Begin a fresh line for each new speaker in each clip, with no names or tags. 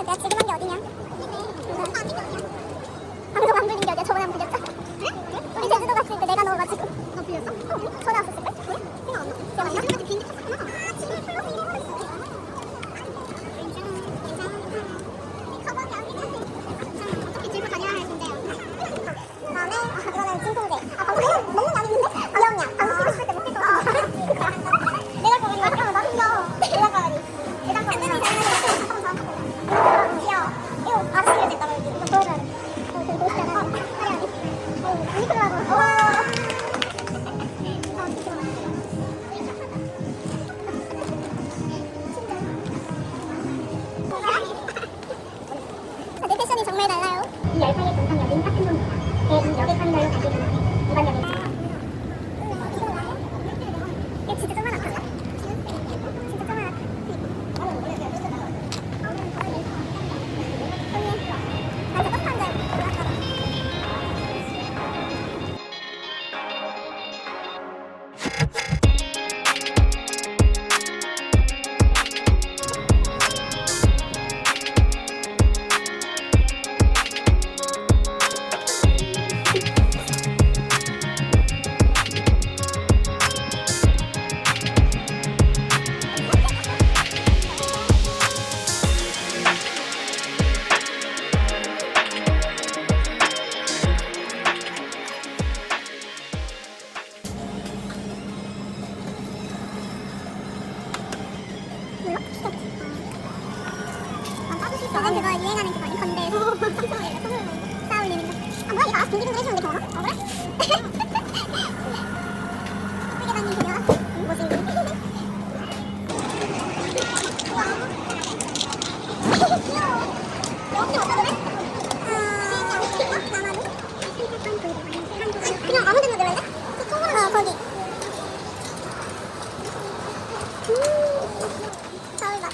내가 지금 한 게 어디냐? 방금 안 불린 게 어디야? 저번에 한 번 불렸다. 우리 제주도 갔을 때 내가 넣어가지고. 너 불렸어? 전화 왔었을 걸? 생각 안 나. 기억 안 나? 지금까지 비행기 탔었구나. 아, 지금 플러스 이거 버렸어. 어떻게 들고 다녀야 할 텐데요? 그다음에 이거는 진통제. 방금 그냥 먹는 게 아니는데? 귀엽냐? 방금 끼고 싶을 때 먹을 거 같아. 내가 거기 잠깐만 나 흘려. 내가 가야지. 내가 가야지. 귀여워. 이거 아저씨가 됐다 여기. 이거 보여줘야 돼. 이거 보여줘야 돼. 유니클로라고. 와. 내 패션이 정말 달라요. 이 열차의 동상역은 파튼동입니다. 대이 여객선별로 가기 전에 이번 역에서 이거 진짜 조그맣다. 진짜 조그맣다. 맞아, 버스 한줄 알고. 저건 그거 유행하는 그거 건데 손으로 쌓아 올리는 거. 아 뭐야 이거 알아서 돌리기도 해주는 게 더 많아? 아 그래? 크게 다니는 그녀 못생긴 귀여워. 여기 어디다 그래? 나마도? 그냥 아무 데나 넣을래? 거기 서울 봐.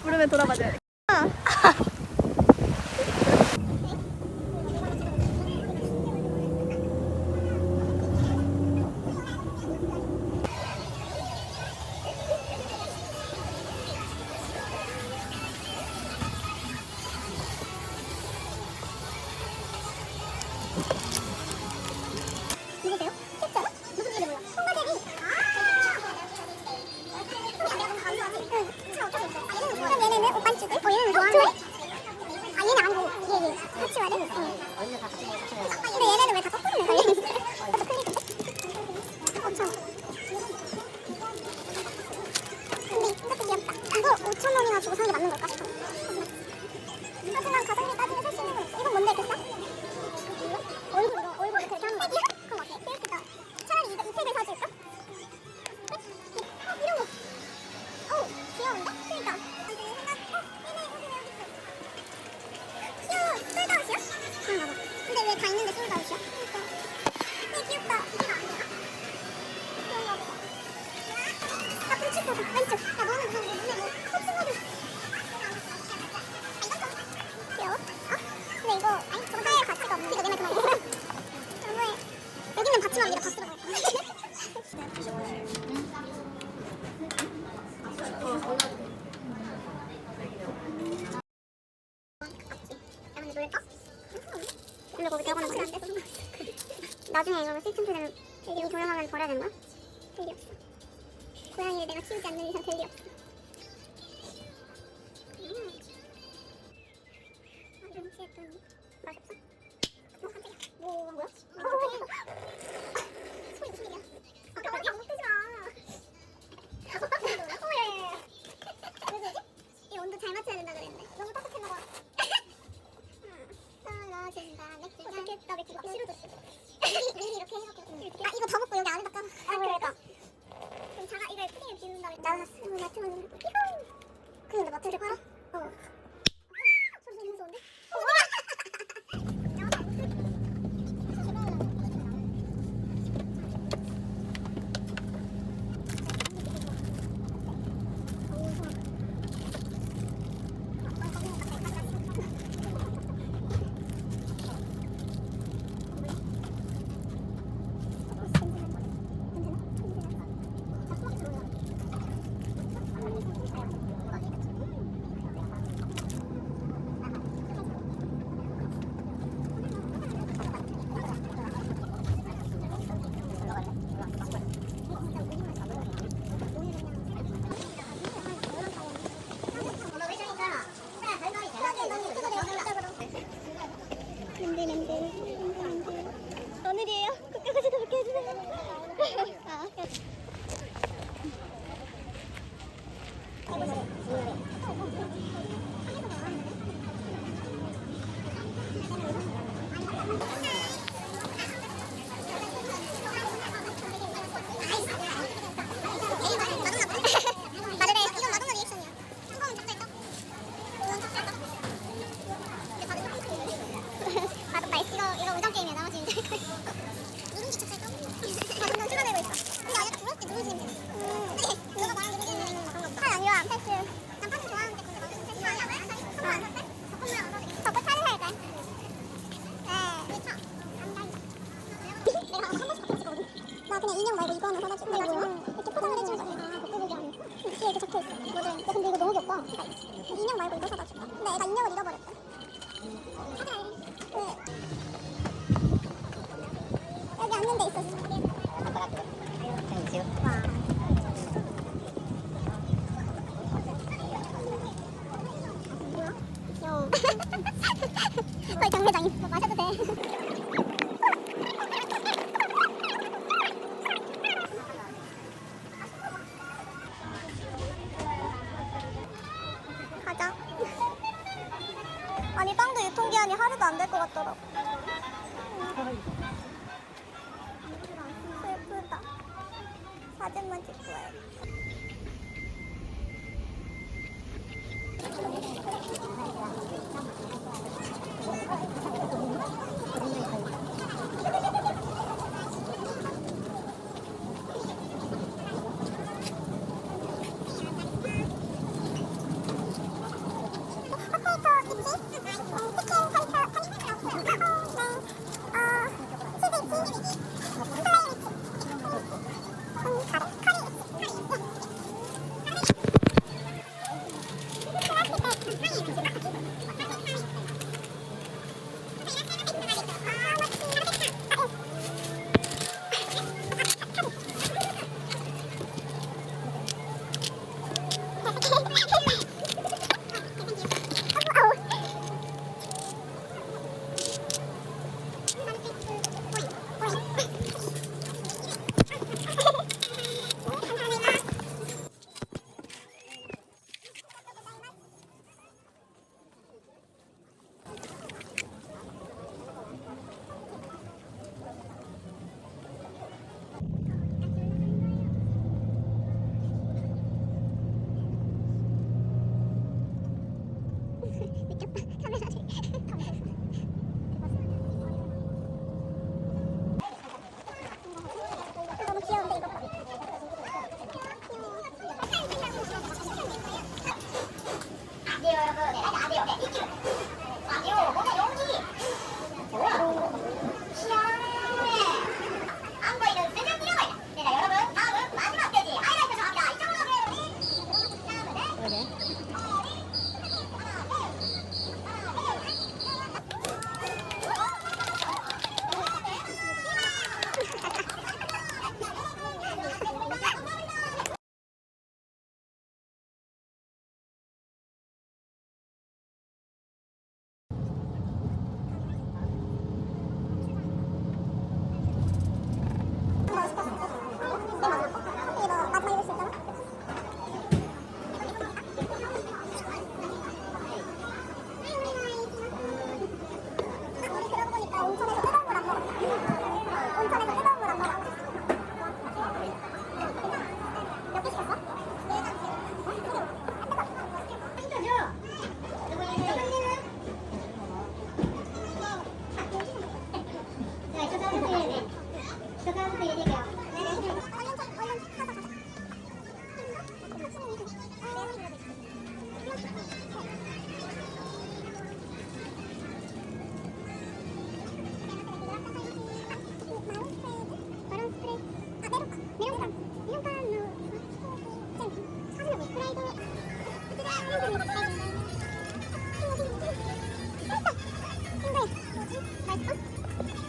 부르면 돌아봐줘야 돼.
누구세요? 캡처? 무슨 일이 몰라? 홍가대리. 그럼 얘네는 오빤쭈들? 얘는 좋아하는 아 얘는 안 보고 얘 같이 와야 돼? 근데 얘네는 왜 다 커플이네? 나도 클릭인데? 5,000원. 근데 이것도 귀엽다. 이거 5,000원이나 주고 사는 게 맞는 걸까 싶어. 하지만 가성비 따지면 살 수 있는 건 없어. 이건 뭔데 이렇게 싸? 얼굴 이렇게 하는 거야? 그럼 어때? 귀엽겠다. 차라리 이 팩을 사줄까? 이런 거. 어우 귀여운데? 그니까. 귀여워. 솔드아웃이야? 그런가 봐. 근데 왜 다 있는데 솔드아웃이야? 그니까. 근데 귀엽다. 이게 안 되나? 그런가 봐. 아 불치포다. 왼쪽. 야 너는 무슨 눈에 뭐 코치모드. 귀여워? 어? 근데 이거 아니 저거 살 가치가 없는데 이거 내말 그만. 너무해. 여기는 받치만 위로 다 들어갈 거야. 근데 거기 대학원은 그래 안 돼서 나중에 이거 시스템 여기 조용하면 버려야 되는 거야? 별리 없어. 고양이를 내가 키우지 않는 이상 별리 없어. 완전 취했더니 맛이 없어? 깜짝이야. 뭐 한 거야? 소리 무슨 일이야? 깜짝이야. 안 먹지 마. 어머 야야야. 왜 그러지? 이 온도 잘 맞춰야 된다 그랬는데 너무 따뜻해. 같은데 팔아? 어. 소리 너무 무서운데? 오늘이에요. 끝까지 더 볼게 해주세요. 아, 마르네. 이건 마동의 리액션이야. 한번 잡자 나도 나 이거 우정 게임이야. 나머지 이제 누룽지 찾을까? 방금 출발되고 있어. 근데 아직 부럽게 누르시면 돼. 너가 말한 누르시는 거 그런 거. 아니야. 패스. 난 패스 좋아하는데 패스 아니야? 저거 차를 할까? 네. 내가 한 번씩 갖고 왔거든. 나 그냥 인형 말고 이거 하나 사가지고 이렇게 포장을 해주는 거야. 복근이게 하는. 뒤에 이렇게 적혀있어. 뭐든. 근데 이거 너무 귀엽다. 인형 말고 이거 사가지고. 근데 애가 인형을 잃어버렸대. 네. 여기 앉는 데 있었어. 귀여워. 거의 경매장이. 마셔도 돼. 가자. 아니 빵도 유통기한이 하루도 안 될 것 같더라고. 슬프다. 사진만 찍고 와야 너무 귀여운데 이거 봐. 이거 마지막에 수 있잖아.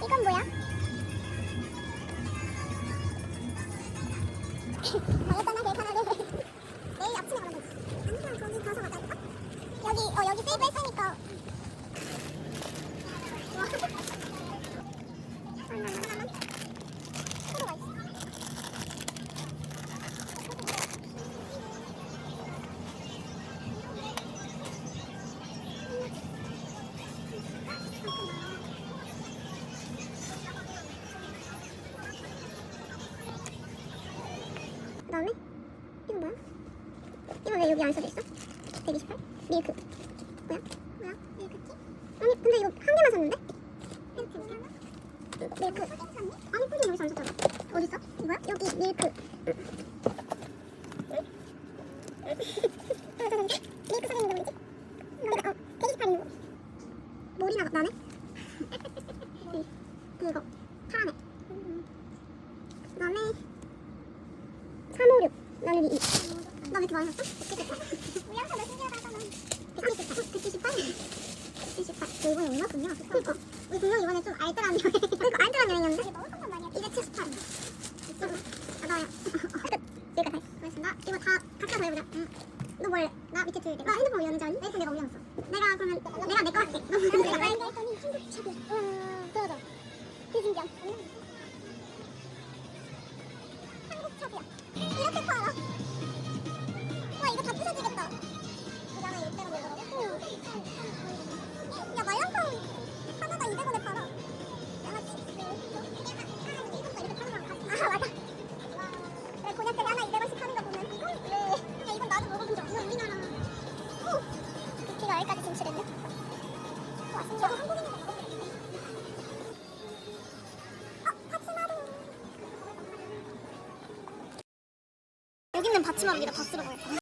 이건 뭐야? 망했잖아 계산하래. 내일 아침에 가면 되지. 아니면 거기 가서 가자니까? 여기 세이브 했으니까. 프로가 있어. 그다음에 이거 뭐야? 이거 왜 여기 안 써져 있어? 128? 밀크 뭐야? 밀크티? 아니 근데 이거 한 개만 샀는데? 밀크 아니 푸딩 여기서 안 샀잖아. 어디 있어? 이거야? 여기 밀크 밀크 사진 이거 뭐지? 이거 128이고 몰이 나네? 그거 파라네. 그다음에 356 나누기 2. 나 왜 이렇게 많이 샀어? 우리 항상 몇 신기하다 하잖아. 128? 128. 너 이번에 얼마 썼냐? 그니까 우리 분명 이번에 좀 알뜰한 여행. 그니까 알뜰한 여행이었는데? 너무 산단 말이야. 278. 아 나야. 끝. 여기까지 다 했어. 고맙습니다. 이거 다 각자 더 해보자. 너 뭐 할래? 나 밑에 둘. 나 핸드폰 올렸는지 아니? 핸드폰 내가 올려놨어. 내가 그러면 내가 내 거 할게. 너 내가 나인 거 했더니 한국 샵이야. 그러자. 비신기한. 한국 샵이야. 이렇게 팔아. 와 이거 다 부서지겠다. 부장은 600원 내더라고. 야 말랑탕 하나가 200원에 팔아. 양아치. 아 맞아. 그래 곤약들이 하나 200원씩 하는 거 보면 왜? 야 이건 나도 먹어본 적 없는 우리나라. 비키가 여기까지 진출했네. 와 신기하다. 한국인인 거 먹어보겠네. 파치마루. 여기 있는 받침마루기다 다 쓸어버렸다.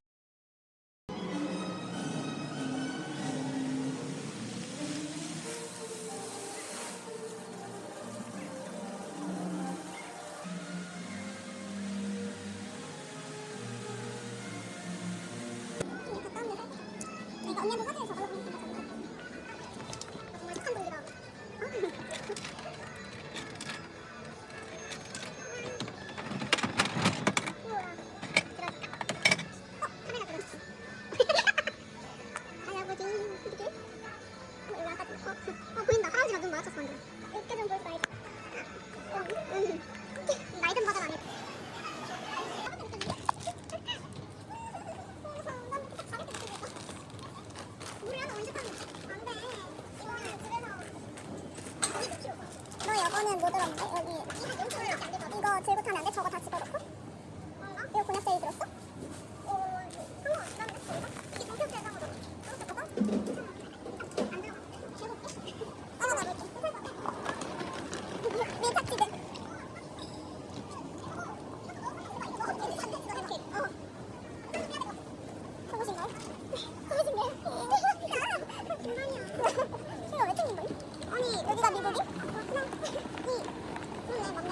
내가 언니한테 사진을 적어서 보냈으니까 정말 착한 동기다. 카메라 들었어. 할아버지 어떡해? 이거 아까 보인다. 할아버지가 눈 마주쳤어 방금. 이렇게 좀 볼까 이거. 나이든 버전 아니야. 너 이거는 뭐 들었는데? 여기 이거 들고 타면 안 돼? 저거 다 집어넣고? 이거 곤약 제일 들었어? 밀착지대. 서보신가요? 서보신가요? 장난이야. 이거 왜 챙긴 거니? 아니 여기가 미국이? 그렇구나. 맞네 맞네.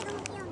너무 귀여워.